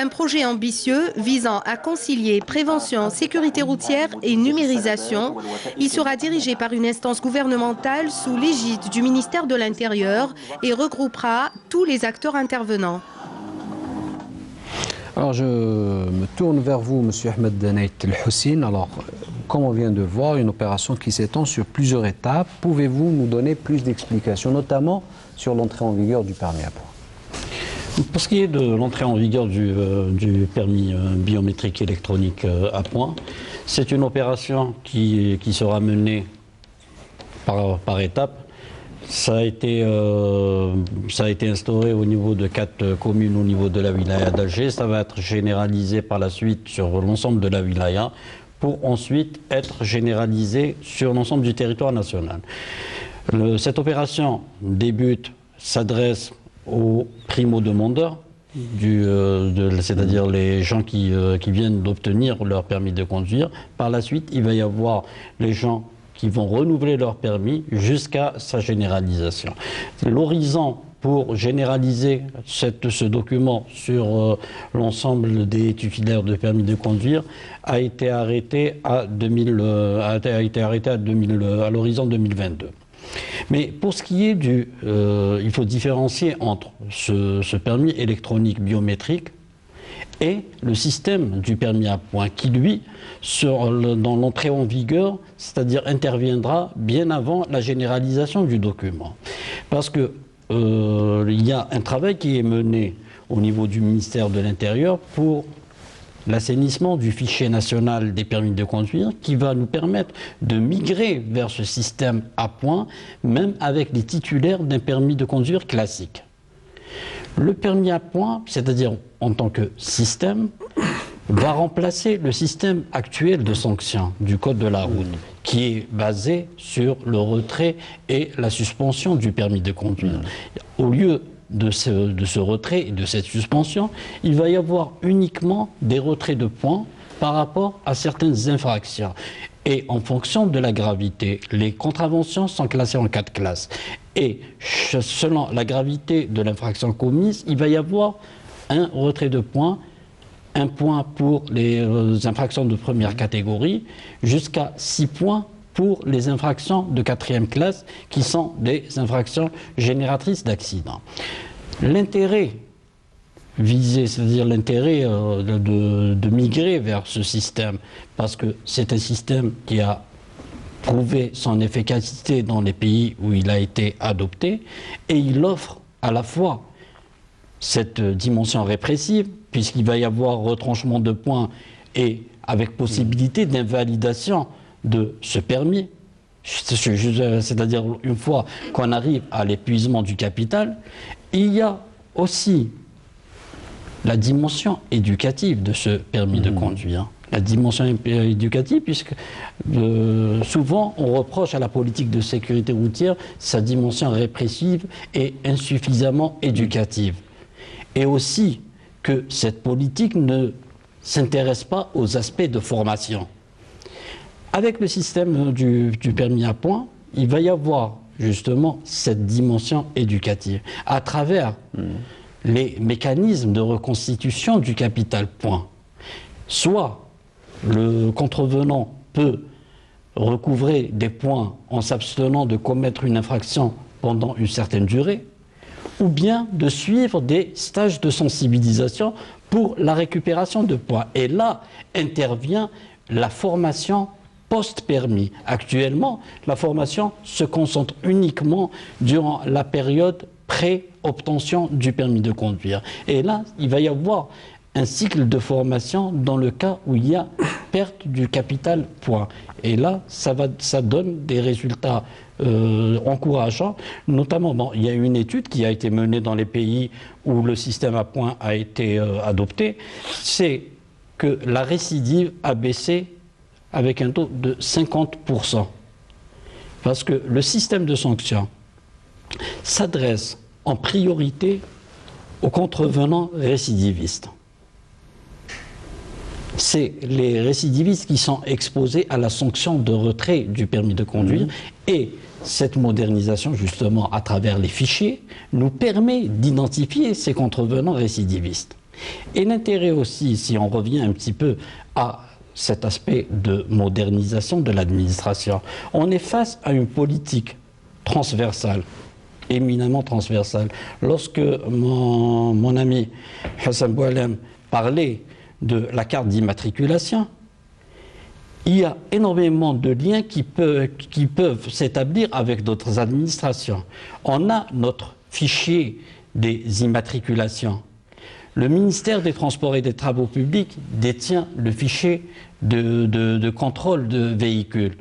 S5: Un projet ambitieux visant à concilier prévention, sécurité routière et numérisation. Il sera dirigé par une instance gouvernementale sous l'égide du ministère de l'Intérieur et regroupera tous les acteurs intervenants.
S1: Alors je me tourne vers vous, M. Ahmed Danait El-Hussein. Alors, comme on vient de voir, une opération qui s'étend sur plusieurs étapes. Pouvez-vous nous donner plus d'explications, notamment sur l'entrée en vigueur du permis à points?
S4: Pour ce qui est de l'entrée en vigueur du permis biométrique électronique à points, c'est une opération qui sera menée par étapes. Ça a été instauré au niveau de 4 communes au niveau de la wilaya d'Alger. Ça va être généralisé par la suite sur l'ensemble de la wilaya pour ensuite être généralisé sur l'ensemble du territoire national. Cette opération s'adresse aux primo-demandeurs, c'est-à-dire les gens qui viennent d'obtenir leur permis de conduire. Par la suite, il va y avoir les gens qui vont renouveler leur permis jusqu'à sa généralisation. L'horizon pour généraliser ce document sur l'ensemble des titulaires de permis de conduire a été arrêté à l'horizon 2022. Mais pour ce qui est il faut différencier entre ce permis électronique biométrique et le système du permis à points qui, lui, dans l'entrée en vigueur, c'est-à-dire interviendra bien avant la généralisation du document. Parce que il y a un travail qui est mené au niveau du ministère de l'Intérieur pour l'assainissement du fichier national des permis de conduire qui va nous permettre de migrer vers ce système à points, même avec les titulaires d'un permis de conduire classique. Le permis à points, c'est-à-dire en tant que système, va remplacer le système actuel de sanctions du Code de la route, qui est basé sur le retrait et la suspension du permis de conduire. Au lieu de ce retrait et de cette suspension, il va y avoir uniquement des retraits de points par rapport à certaines infractions. Et en fonction de la gravité, les contraventions sont classées en 4 classes. Et selon la gravité de l'infraction commise, il va y avoir un retrait de points, un point pour les infractions de première catégorie, jusqu'à 6 points pour les infractions de 4e classe, qui sont des infractions génératrices d'accidents. L'intérêt visé, c'est-à-dire l'intérêt de migrer vers ce système, parce que c'est un système qui a prouvé son efficacité dans les pays où il a été adopté, et il offre à la fois cette dimension répressive, puisqu'il va y avoir retranchement de points et avec possibilité d'invalidation de ce permis, c'est-à-dire une fois qu'on arrive à l'épuisement du capital. Il y a aussi la dimension éducative de ce permis de conduire. La dimension éducative, puisque souvent on reproche à la politique de sécurité routière sa dimension répressive et insuffisamment éducative. Et aussi que cette politique ne s'intéresse pas aux aspects de formation. Avec le système du permis à points, il va y avoir justement cette dimension éducative à travers les mécanismes de reconstitution du capital point. Soit le contrevenant peut recouvrer des points en s'abstenant de commettre une infraction pendant une certaine durée, ou bien de suivre des stages de sensibilisation pour la récupération de points. Et là intervient la formation post-permis. Actuellement, la formation se concentre uniquement durant la période pré-obtention du permis de conduire. Et là, il va y avoir un cycle de formation dans le cas où il y a perte du capital point. Et là, ça donne des résultats encourageants. Notamment, bon, il y a une étude qui a été menée dans les pays où le système à points a été adopté, c'est que la récidive a baissé avec un taux de 50%. Parce que le système de sanction s'adresse en priorité aux contrevenants récidivistes. C'est les récidivistes qui sont exposés à la sanction de retrait du permis de conduire. Et cette modernisation, justement, à travers les fichiers, nous permet d'identifier ces contrevenants récidivistes. Et l'intérêt aussi, si on revient un petit peu à cet aspect de modernisation de l'administration, on est face à une politique transversale, éminemment transversale. Lorsque mon ami Hassan Boualem parlait de la carte d'immatriculation, il y a énormément de liens qui peuvent s'établir avec d'autres administrations. On a notre fichier des immatriculations. Le ministère des Transports et des Travaux publics détient le fichier de contrôle de véhicules.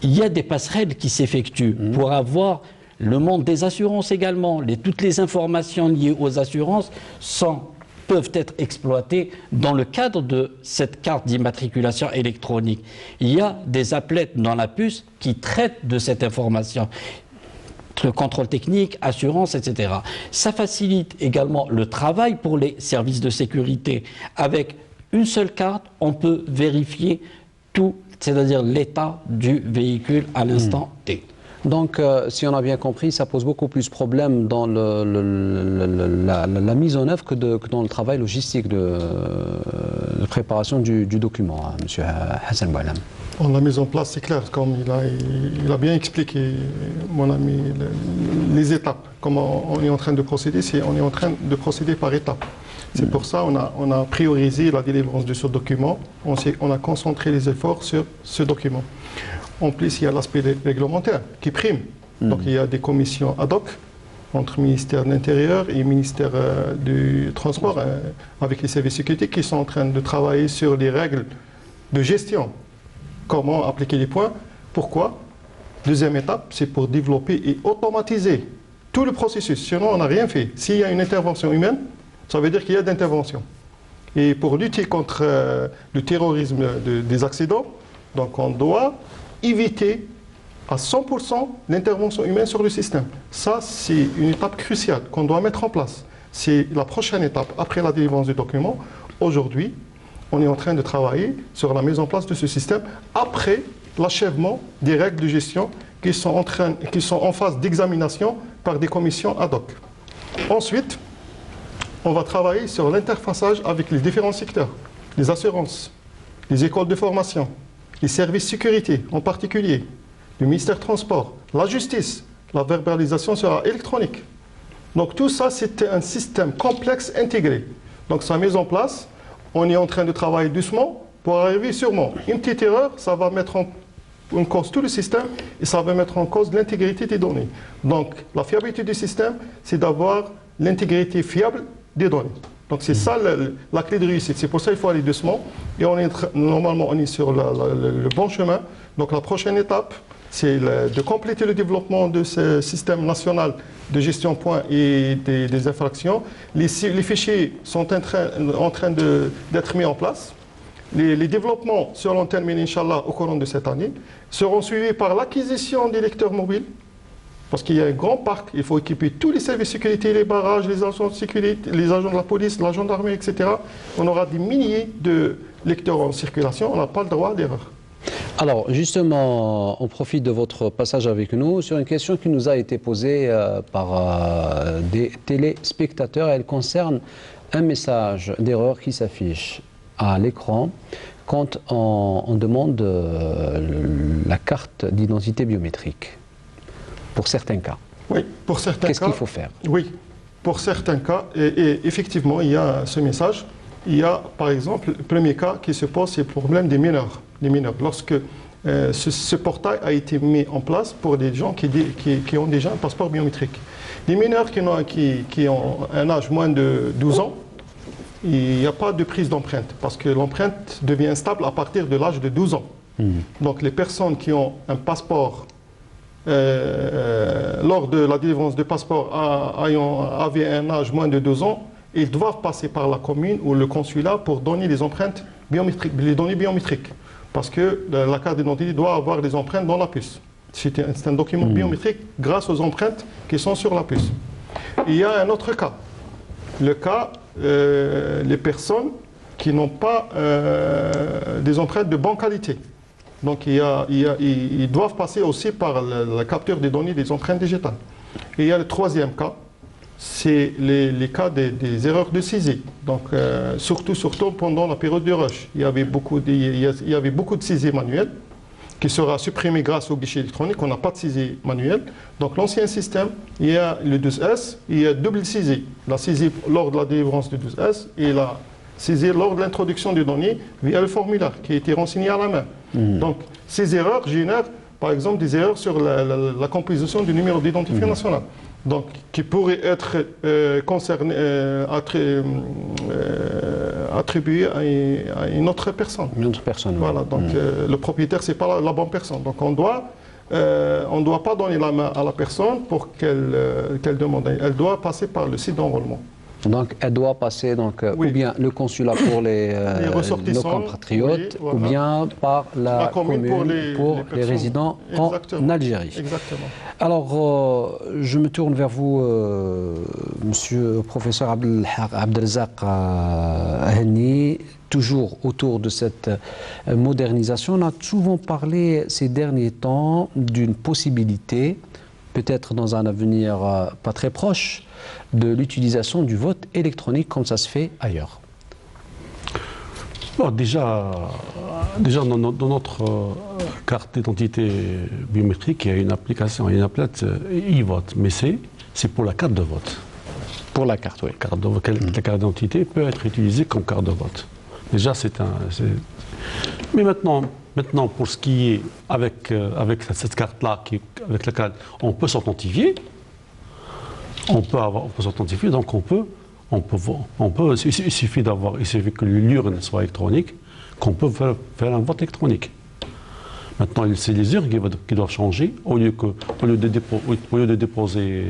S4: Il y a des passerelles qui s'effectuent pour avoir le monde des assurances également. Toutes les informations liées aux assurances peuvent être exploitées dans le cadre de cette carte d'immatriculation électronique. Il y a des applettes dans la puce qui traitent de cette information. Contrôle technique, assurance, etc. Ça facilite également le travail pour les services de sécurité. Avec une seule carte, on peut vérifier tout, c'est-à-dire l'état du véhicule à l'instant T.
S1: Donc, si on a bien compris, ça pose beaucoup plus de problèmes dans la mise en œuvre que dans le travail logistique de préparation du document, hein, M. Hassan Boualem.
S3: On l'a mise en place, c'est clair, comme il a bien expliqué, mon ami, les étapes. Comment on est en train de procéder, on est en train de procéder par étapes. C'est pour ça qu'on a priorisé la délivrance de ce document, on a concentré les efforts sur ce document. En plus, il y a l'aspect réglementaire qui prime. Donc il y a des commissions ad hoc entre ministère de l'Intérieur et ministère du Transport, avec les services sécurité, qui sont en train de travailler sur les règles de gestion. Comment appliquer les points? Pourquoi? Deuxième étape, c'est pour développer et automatiser tout le processus. Sinon, on n'a rien fait. S'il y a une intervention humaine, ça veut dire qu'il y a d'intervention. Et pour lutter contre le terrorisme des accidents, donc on doit éviter à 100% l'intervention humaine sur le système. Ça, c'est une étape cruciale qu'on doit mettre en place. C'est la prochaine étape après la délivrance du document. Aujourd'hui, on est en train de travailler sur la mise en place de ce système après l'achèvement des règles de gestion qui sont en phase d'examination par des commissions ad hoc. Ensuite, on va travailler sur l'interfaçage avec les différents secteurs, les assurances, les écoles de formation, les services sécurité en particulier, le ministère des Transports, la justice. La verbalisation sera électronique. Donc tout ça, c'est un système complexe intégré. Donc sa mise en place, on est en train de travailler doucement pour arriver sûrement. Une petite erreur, ça va mettre en cause tout le système et ça va mettre en cause l'intégrité des données. Donc la fiabilité du système, c'est d'avoir l'intégrité fiable des données. Donc c'est ça la clé de réussite. C'est pour ça qu'il faut aller doucement. Et normalement, on est sur le bon chemin. Donc la prochaine étape, c'est de compléter le développement de ce système national de gestion points et des infractions. Les fichiers sont en train d'être mis en place. Les développements sur long terme, Inch'Allah, au courant de cette année, seront suivis par l'acquisition des lecteurs mobiles. Parce qu'il y a un grand parc, il faut équiper tous les services de sécurité, les barrages, les agents de sécurité, les agents de la police, la gendarmerie, etc. On aura des milliers de lecteurs en circulation, on n'a pas le droit d'erreur.
S1: Alors justement, on profite de votre passage avec nous sur une question qui nous a été posée par des téléspectateurs. Elle concerne un message d'erreur qui s'affiche à l'écran quand on demande la carte d'identité biométrique, pour certains cas.
S3: Oui, pour certains cas.
S1: Qu'est-ce qu'il faut faire?
S3: Oui, pour certains cas, et effectivement, il y a ce message. Il y a, par exemple, le premier cas qui se pose, c'est le problème des mineurs. Lorsque ce portail a été mis en place pour des gens qui ont déjà un passeport biométrique. Les mineurs qui ont un âge moins de 12 ans, il n'y a pas de prise d'empreinte, parce que l'empreinte devient stable à partir de l'âge de 12 ans. Donc les personnes qui ont un passeport, lors de la délivrance de passeport, avaient un âge moins de 12 ans, ils doivent passer par la commune ou le consulat pour donner les empreintes biométriques, les données biométriques. Parce que la carte d'identité doit avoir des empreintes dans la puce. C'est un document biométrique grâce aux empreintes qui sont sur la puce. Il y a un autre cas. Le cas, les personnes qui n'ont pas des empreintes de bonne qualité. Donc ils doivent passer aussi par la capture des données des empreintes digitales. Et il y a le troisième cas, c'est les cas des erreurs de saisie. Donc surtout pendant la période de rush, il y avait beaucoup de saisies manuelles qui sera supprimé grâce au guichet électronique. On n'a pas de saisie manuelle. Donc l'ancien système, il y a le 12S, il y a double saisie. La saisie lors de la délivrance du 12S et la saisie lors de l'introduction des données via le formulaire qui a été renseigné à la main. Donc ces erreurs génèrent par exemple des erreurs sur la composition du numéro d'identifiant national. Donc qui pourrait être attribué à une autre personne.
S1: Une autre personne.
S3: Voilà, donc le propriétaire, ce n'est pas la bonne personne. Donc on ne doit pas donner la main à la personne pour qu'elle demande. Elle doit passer par le site d'enrôlement.
S1: Donc elle doit passer ou bien le consulat pour nos compatriotes,
S3: oui, voilà,
S1: ou bien par la commune pour les résidents en Algérie.
S3: Exactement.
S1: Alors, je me tourne vers vous, monsieur professeur Abdelrazak Henni, toujours autour de cette modernisation. On a souvent parlé ces derniers temps d'une possibilité, peut-être dans un avenir pas très proche, de l'utilisation du vote électronique comme ça se fait ailleurs.
S2: Bon, déjà dans notre carte d'identité biométrique, il y a une application, il y a une appelette e-vote, mais c'est pour la carte de vote.
S1: Pour la carte, oui.
S2: La carte d'identité peut être utilisée comme carte de vote. Déjà, mais maintenant, pour ce qui est avec cette carte-là, avec laquelle on peut s'authentifier, on peut s'authentifier, donc il suffit que l'urne soit électronique, qu'on peut faire un vote électronique. Maintenant, c'est les urnes qui doivent changer. Au lieu de déposer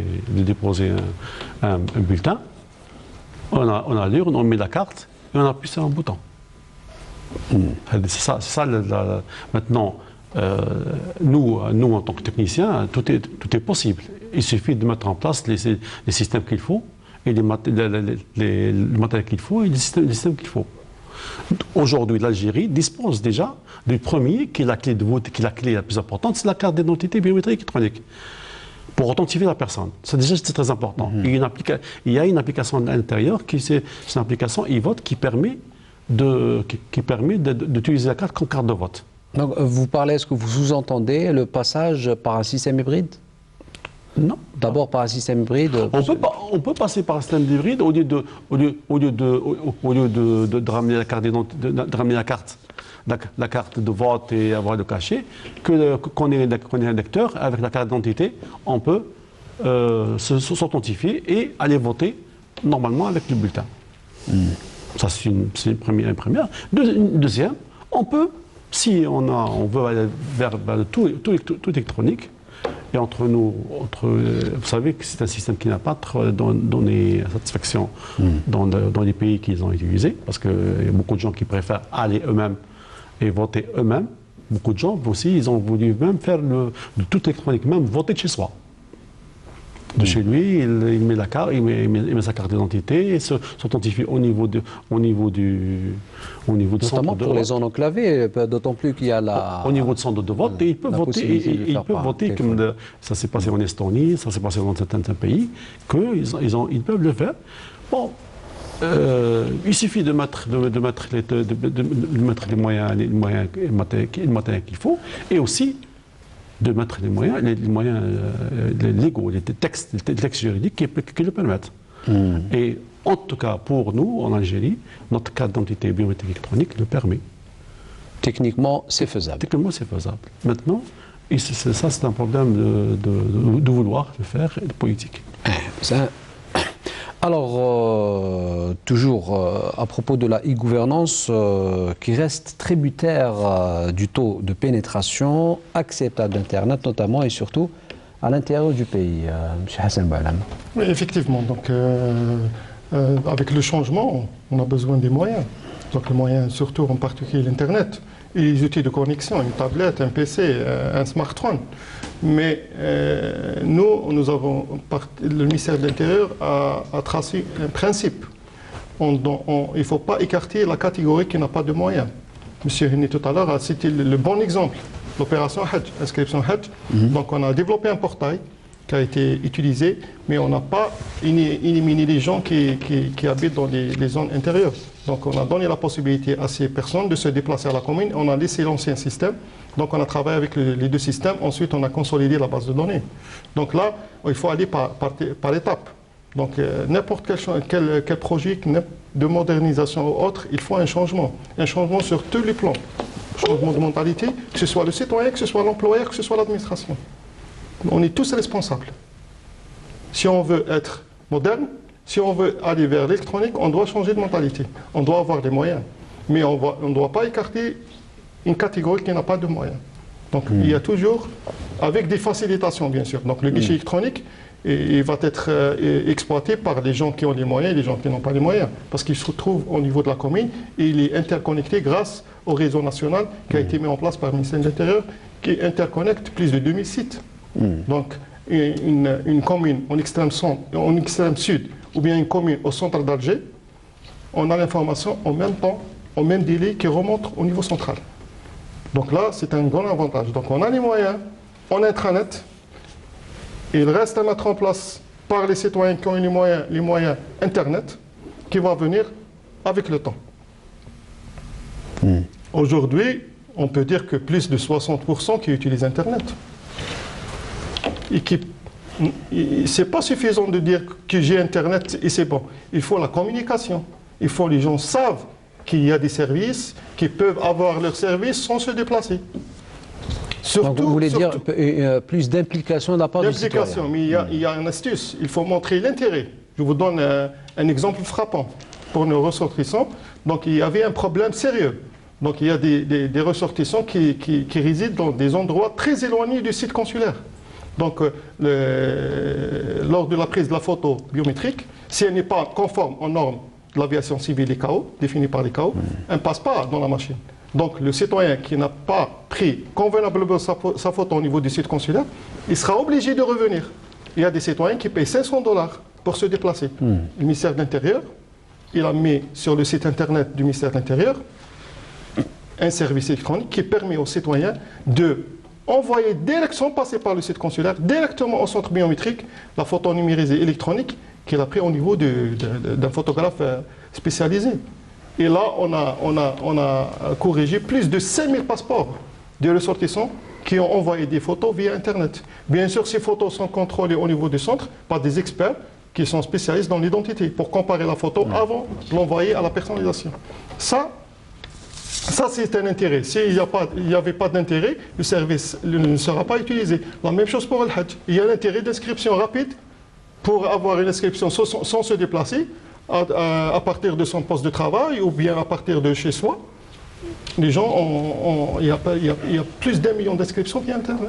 S2: un bulletin, on a l'urne, on met la carte et on appuie sur un bouton. C'est ça maintenant, nous, en tant que techniciens, tout est possible. Il suffit de mettre en place les systèmes qu'il faut, et le matériel qu'il faut, et les systèmes qu'il faut. Aujourd'hui, l'Algérie dispose déjà du premier, qui est la clé de vote, qui est la clé la plus importante, c'est la carte d'identité biométrique électronique, pour authentifier la personne. C'est très important. Il y a une application à l'intérieur, c'est une application e-vote qui permet d'utiliser la carte comme carte de vote.
S1: Donc vous parlez, est-ce que vous sous-entendez le passage par un système hybride?
S2: Non.
S1: D'abord par un système hybride.
S2: On peut passer par un système hybride au lieu de ramener la carte de vote et avoir le cachet, qu'on ait un lecteur avec la carte d'identité, on peut s'authentifier et aller voter normalement avec le bulletin. Ça, c'est une première. Deuxième, on peut, si on veut aller vers tout électronique, et vous savez que c'est un système qui n'a pas donné satisfaction dans les pays qu'ils ont utilisés, parce qu'il y a beaucoup de gens qui préfèrent aller eux-mêmes et voter eux-mêmes. Beaucoup de gens aussi, ils ont voulu même faire de tout électronique, même voter de chez soi. De chez lui, il met la carte, il met sa carte d'identité et s'authentifie au niveau du
S1: notamment pour les zones enclavées, d'autant plus qu'il y a
S2: au niveau de centre de vote, et il peut voter, comme ça s'est passé en Estonie, ça s'est passé dans certains pays, qu'ils peuvent le faire. Bon, Il suffit de mettre les moyens qu'il faut, et aussi de mettre les moyens légaux, les textes juridiques qui le permettent. Et en tout cas, pour nous, en Algérie, notre carte d'identité biométrique électronique le permet.
S1: Techniquement, c'est faisable.
S2: Techniquement, c'est faisable. Maintenant, ça, c'est un problème de vouloir le faire et de politique.
S1: Alors, toujours à propos de la e-gouvernance, qui reste tributaire du taux de pénétration acceptable d'Internet, notamment et surtout à l'intérieur du pays. M. Hassan Boualem.
S3: Oui, effectivement. Donc, avec le changement, on a besoin des moyens. Donc, les moyens, surtout en particulier l'Internet, et les outils de connexion, une tablette, un PC, un smartphone. Mais nous avons, le ministère de l'Intérieur a tracé un principe. Il ne faut pas écarter la catégorie qui n'a pas de moyens. M. Henni tout à l'heure a cité le bon exemple, l'opération Hajj, inscription Hajj. Donc on a développé un portail qui a été utilisé, mais on n'a pas éliminé les gens qui habitent dans les zones intérieures. Donc on a donné la possibilité à ces personnes de se déplacer à la commune, on a laissé l'ancien système, donc on a travaillé avec les deux systèmes, ensuite on a consolidé la base de données. Donc là, il faut aller par étapes. Donc n'importe quel projet de modernisation ou autre, il faut un changement sur tous les plans. Changement de mentalité, que ce soit le citoyen, que ce soit l'employeur, que ce soit l'administration. On est tous responsables. Si on veut être moderne, si on veut aller vers l'électronique, on doit changer de mentalité. On doit avoir des moyens. Mais on ne doit pas écarter une catégorie qui n'a pas de moyens. Donc il y a toujours, avec des facilitations bien sûr. Donc le guichet électronique, il va être exploité par les gens qui ont les moyens et les gens qui n'ont pas les moyens. Parce qu'il se trouve au niveau de la commune et il est interconnecté grâce au réseau national qui a été mis en place par le ministère de l'Intérieur, qui interconnecte plus de 2000 sites. Donc une commune en extrême sud ou bien une commune au centre d'Alger, on a l'information en même temps, au même délai qui remonte au niveau central. Donc là, c'est un grand avantage. Donc on a les moyens, on a Intranet, et il reste à mettre en place par les citoyens qui ont les moyens Internet, qui va venir avec le temps. Aujourd'hui, on peut dire que plus de 60% qui utilisent Internet. Et c'est pas suffisant de dire que j'ai Internet et c'est bon. Il faut la communication. Il faut que les gens savent qu'il y a des services qui peuvent avoir leurs services sans se déplacer. Surtout,
S1: donc vous voulez dire plus d'implication de la part du citoyen.
S3: Mais il y a une astuce. Il faut montrer l'intérêt. Je vous donne un exemple frappant pour nos ressortissants. Donc il y avait un problème sérieux. Donc il y a des ressortissants qui résident dans des endroits très éloignés du site consulaire. Donc, lors de la prise de la photo biométrique, si elle n'est pas conforme aux normes de l'aviation civile et KO, définies par les KO, elle ne passe pas dans la machine. Donc, le citoyen qui n'a pas pris convenablement sa photo au niveau du site consulaire, il sera obligé de revenir. Il y a des citoyens qui payent $500 pour se déplacer. Le ministère de l'Intérieur, il a mis sur le site internet du ministère de l'Intérieur un service électronique qui permet aux citoyens de envoyer sans passer par le site consulaire, directement au centre biométrique, la photo numérisée électronique qu'il a pris au niveau d'un photographe spécialisé. Et là, on a corrigé plus de 5000 passeports de ressortissants qui ont envoyé des photos via Internet. Bien sûr, ces photos sont contrôlées au niveau du centre par des experts qui sont spécialistes dans l'identité pour comparer la photo avant de l'envoyer à la personnalisation. Ça c'est un intérêt. S'il n'y avait pas d'intérêt, le service ne sera pas utilisé. La même chose pour le Hajj. Il y a l'intérêt d'inscription rapide pour avoir une inscription sans se déplacer à partir de son poste de travail ou bien à partir de chez soi. Les gens, il y a plus d'1 million d'inscriptions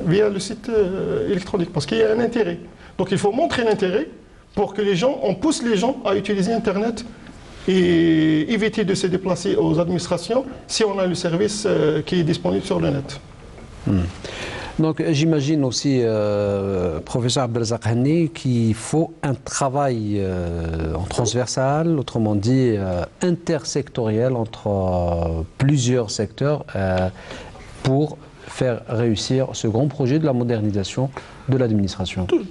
S3: via le site électronique parce qu'il y a un intérêt. Donc il faut montrer l'intérêt pour que on pousse les gens à utiliser Internet et éviter de se déplacer aux administrations si on a le service qui est disponible sur le net.
S1: Donc j'imagine aussi, professeur Abdelrazak Henni, qu'il faut un travail en transversal, autrement dit intersectoriel entre plusieurs secteurs pour faire réussir ce grand projet de la modernisation de l'administration?
S2: Tout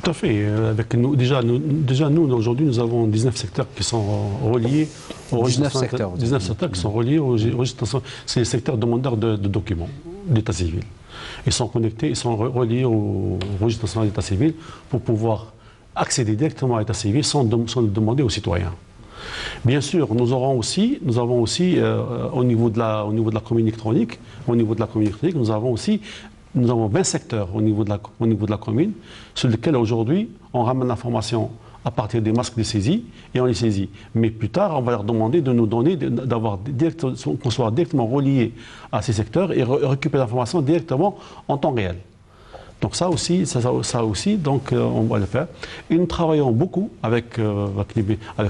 S2: à fait. Avec nous, déjà, nous aujourd'hui, nous avons 19 secteurs qui sont reliés au
S1: 19 secteurs.
S2: 19 secteurs qui sont reliés au registre. C'est les secteurs demandeurs de documents d'état civil. Ils sont connectés, ils sont reliés au registre national d'état civil pour pouvoir accéder directement à l'état civil sans demander aux citoyens. Bien sûr, nous avons aussi au niveau de la commune électronique, nous avons 20 secteurs au niveau de la commune, sur lesquels aujourd'hui on ramène l'information à partir des masques de saisie et on les saisit. Mais plus tard, on va leur demander de nous donner, qu'on soit directement relié à ces secteurs et récupérer l'information directement en temps réel. Donc ça aussi, donc, on va le faire. Et nous travaillons beaucoup avec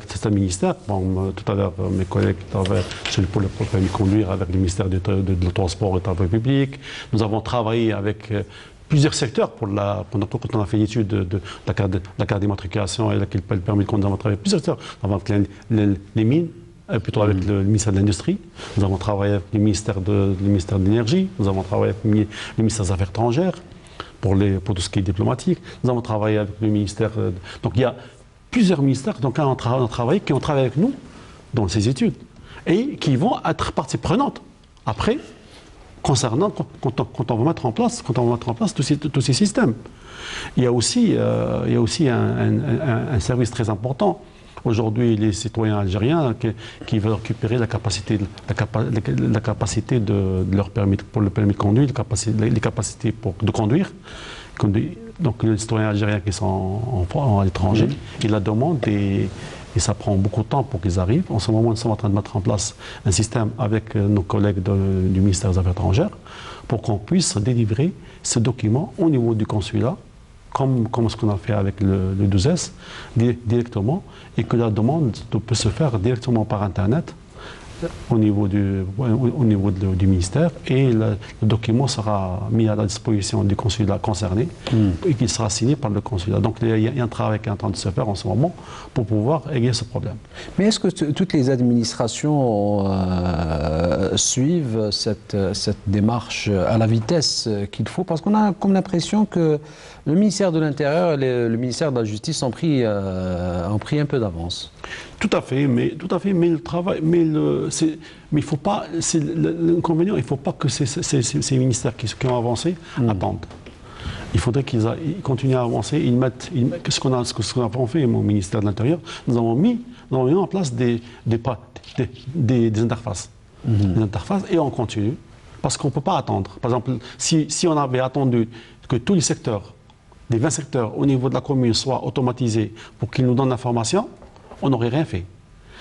S2: certains ministères. Bon, tout à l'heure, mes collègues travaillent pour le permis de conduire avec le ministère du Transport et des Travaux publics. Nous avons travaillé avec plusieurs secteurs quand on a fait l'étude de la carte d'immatriculation et le permis de conduire. Nous avons travaillé avec plusieurs secteurs. Avec les mines, plutôt avec le ministère de l'Industrie. Nous avons travaillé avec le ministère de l'Énergie. Nous avons travaillé avec le ministère des Affaires étrangères. Pour tout ce qui est diplomatique. Nous avons travaillé avec le ministère. Donc il y a plusieurs ministères qui ont travaillé avec nous dans ces études et qui vont être partie prenante après, concernant quand on va mettre en place tous ces systèmes. Il y a aussi un service très important. Aujourd'hui, les citoyens algériens qui veulent récupérer la capacité de leur permis, pour le permis de conduire, les capacités de conduire. Donc les citoyens algériens qui sont à l'étranger, ils la demandent et ça prend beaucoup de temps pour qu'ils arrivent. En ce moment, nous sommes en train de mettre en place un système avec nos collègues du ministère des Affaires étrangères pour qu'on puisse délivrer ce document au niveau du consulat, comme ce qu'on a fait avec le 12S, directement, et que la demande peut se faire directement par Internet au niveau du ministère, et le document sera mis à la disposition du consulat concerné et qu'il sera signé par le consulat. Donc il y a un travail qui est en train de se faire en ce moment pour pouvoir régler ce problème.
S1: Mais est-ce que toutes les administrations suivent cette démarche à la vitesse qu'il faut? Parce qu'on a comme l'impression que le ministère de l'Intérieur et le ministère de la Justice ont pris un peu d'avance.
S2: Tout à fait, mais le travail, il faut pas, l'inconvénient, il ne faut pas que ces ministères qui ont avancé attendent. Il faudrait qu'ils continuent à avancer. Ce qu'on a fait au ministère de l'Intérieur, nous avons mis en place des interfaces. Des interfaces, et on continue, parce qu'on ne peut pas attendre. Par exemple, si on avait attendu que tous les secteurs, les 20 secteurs au niveau de la commune soient automatisés pour qu'ils nous donnent l'information, on n'aurait rien fait.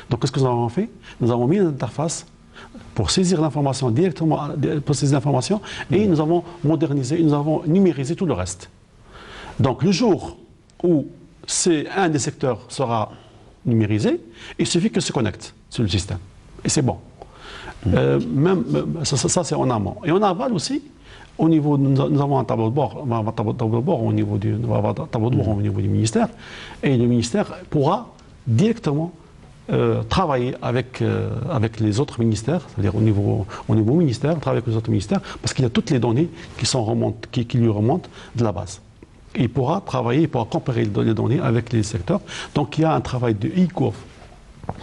S2: Donc, qu'est-ce que nous avons fait? Nous avons mis une interface pour saisir l'information directement, et nous avons modernisé, nous avons numérisé tout le reste. Donc, le jour où un des secteurs sera numérisé, il suffit que se connecte sur le système. Et c'est bon. Ça c'est en amont. Et en aval aussi, au niveau, nous avons un tableau de bord, au niveau du ministère, et le ministère pourra directement travailler avec les autres ministères, c'est-à-dire au niveau ministère, travailler avec les autres ministères, parce qu'il y a toutes les données qui lui remontent de la base. Il pourra travailler, il pourra comparer les données avec les secteurs. Donc il y a un travail de e-courbe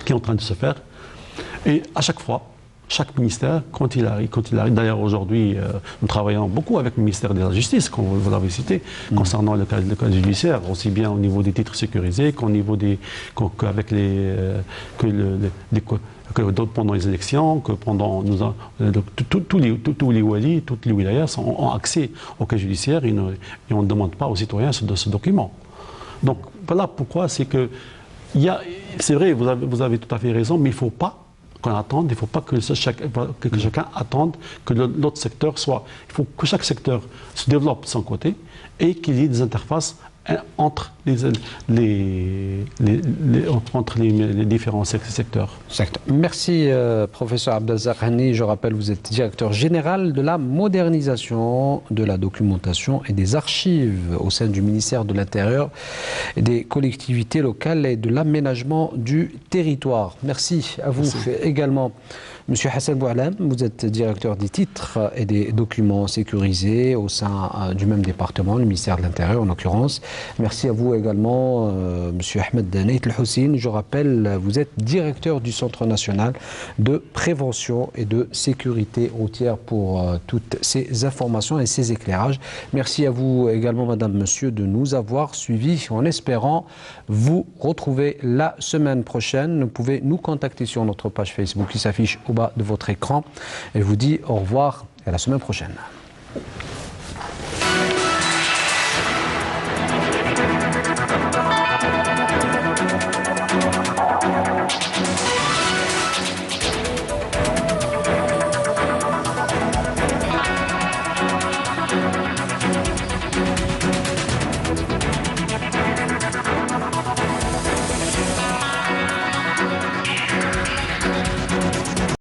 S2: qui est en train de se faire. Et à chaque fois, chaque ministère, quand il arrive, d'ailleurs aujourd'hui, nous travaillons beaucoup avec le ministère de la Justice, comme vous l'avez cité, concernant le cas judiciaire, aussi bien au niveau des titres sécurisés qu'au niveau pendant les élections, que pendant tous les walis, toutes les wilayas ont accès au cas judiciaire et on ne demande pas aux citoyens ce document. Donc voilà pourquoi c'est que c'est vrai, vous avez tout à fait raison, mais il ne faut pas qu'on attende, il ne faut pas que chacun attende que l'autre secteur soit. Il faut que chaque secteur se développe de son côté et qu'il y ait des interfaces entre les différents secteurs.
S1: Merci, professeur Abdelrazak Hani. Je rappelle, vous êtes directeur général de la modernisation de la documentation et des archives au sein du ministère de l'Intérieur, des collectivités locales et de l'aménagement du territoire. Merci à vous également. Monsieur Hassan Boualam, vous êtes directeur des titres et des documents sécurisés au sein du même département, le ministère de l'Intérieur en l'occurrence. Merci à vous également, Monsieur Ahmed Neit El-Houssine. Je rappelle, vous êtes directeur du Centre national de prévention et de sécurité routière pour toutes ces informations et ces éclairages. Merci à vous également, Madame, Monsieur, de nous avoir suivis en espérant vous retrouver la semaine prochaine. Vous pouvez nous contacter sur notre page Facebook qui s'affiche au bas de votre écran. Et je vous dis au revoir et à la semaine prochaine.